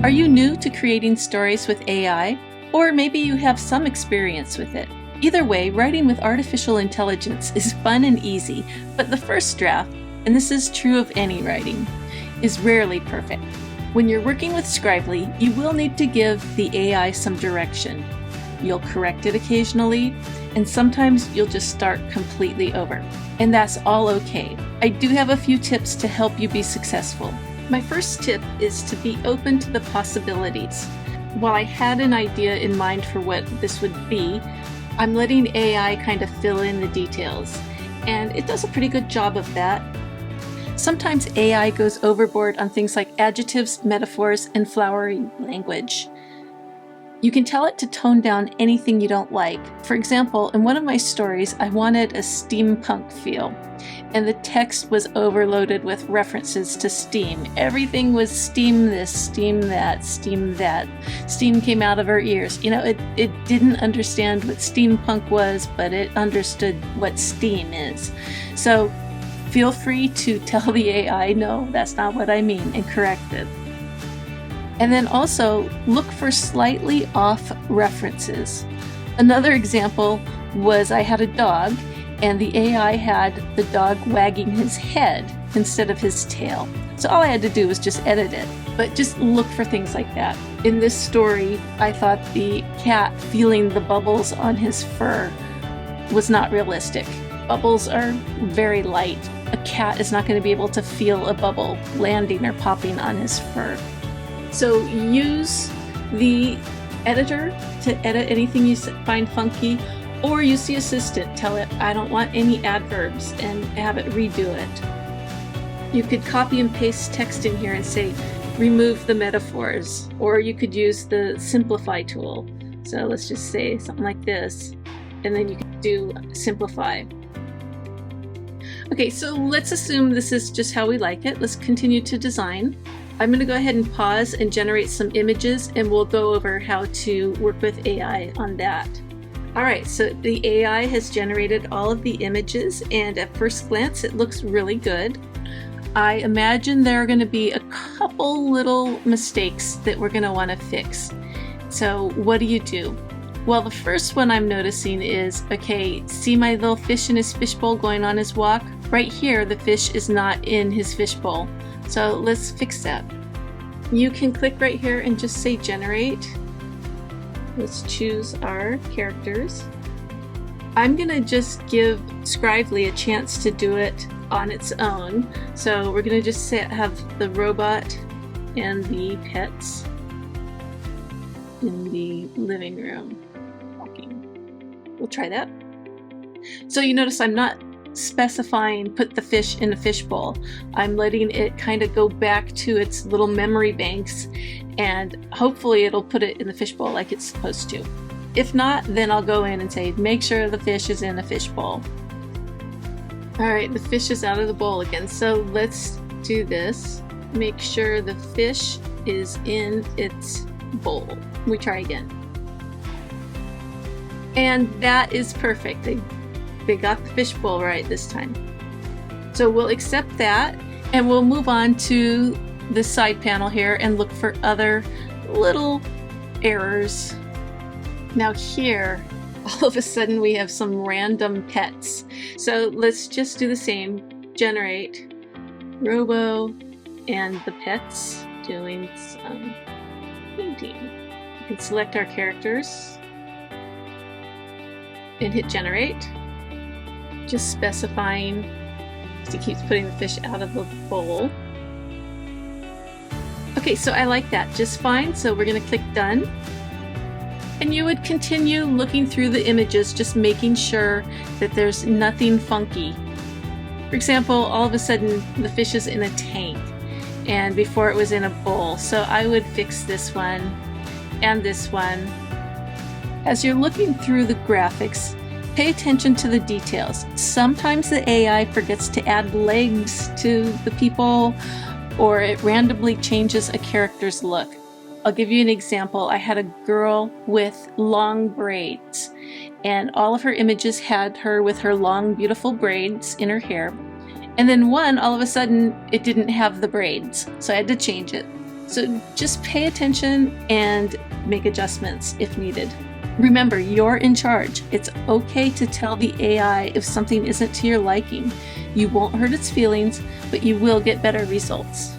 Are you new to creating stories with AI? Or maybe you have some experience with it. Either way, writing with artificial intelligence is fun and easy, but the first draft, and this is true of any writing, is rarely perfect. When you're working with Scrively, you will need to give the AI some direction. You'll correct it occasionally, and sometimes you'll just start completely over. And that's all okay. I do have a few tips to help you be successful. My first tip is to be open to the possibilities. While I had an idea in mind for what this would be, I'm letting AI kind of fill in the details, and it does a pretty good job of that. Sometimes AI goes overboard on things like adjectives, metaphors, and flowery language. You can tell it to tone down anything you don't like. For example, in one of my stories, I wanted a steampunk feel, and the text was overloaded with references to steam. Everything was steam this, steam that, steam that. Steam came out of her ears. It didn't understand what steampunk was, but it understood what steam is. So feel free to tell the AI, no, that's not what I mean, and correct it. And then also look for slightly off references. Another example was I had a dog, and the AI had the dog wagging his head instead of his tail. So all I had to do was just edit it. But just look for things like that. In this story, I thought the cat feeling the bubbles on his fur was not realistic. Bubbles are very light. A cat is not going to be able to feel a bubble landing or popping on his fur. So use the editor to edit anything you find funky, or use the assistant. Tell it, I don't want any adverbs, and have it redo it. You could copy and paste text in here and say, remove the metaphors, or you could use the simplify tool. So let's just say something like this, and then you could do simplify. Okay, so let's assume this is just how we like it. Let's continue to design. I'm going to go ahead and pause and generate some images, and we'll go over how to work with AI on that. Alright, so the AI has generated all of the images, and at first glance it looks really good. I imagine there are going to be a couple little mistakes that we're going to want to fix. So what do? Well, the first one I'm noticing is, okay, see my little fish in his fishbowl going on his walk? Right here, the fish is not in his fishbowl. So let's fix that. You can click right here and just say generate. Let's choose our characters. I'm gonna just give Scrively a chance to do it on its own. So we're gonna just have the robot and the pets in the living room walking. We'll try that. So you notice I'm not specifying put the fish in a fishbowl. I'm letting it kind of go back to its little memory banks, and hopefully it'll put it in the fishbowl like it's supposed to. If not, then I'll go in and say make sure the fish is in a fishbowl. Alright, the fish is out of the bowl again, so let's do this. Make sure the fish is in its bowl. We try again. And that is perfect. They got the fishbowl right this time. So we'll accept that, and we'll move on to the side panel here and look for other little errors. Now here, all of a sudden we have some random pets. So let's just do the same. Generate Robo and the pets doing some painting. We can select our characters and hit generate. Just specifying, he keeps putting the fish out of the bowl. Okay, so I like that just fine, so we're going to click done. And you would continue looking through the images, just making sure that there's nothing funky. For example, all of a sudden the fish is in a tank, and before it was in a bowl. So I would fix this one and this one. As you're looking through the graphics, pay attention to the details. Sometimes the AI forgets to add legs to the people, or it randomly changes a character's look. I'll give you an example. I had a girl with long braids, and all of her images had her with her long, beautiful braids in her hair. And then one, all of a sudden, it didn't have the braids, so I had to change it. So just pay attention and make adjustments if needed. Remember, you're in charge. It's okay to tell the AI if something isn't to your liking. You won't hurt its feelings, but you will get better results.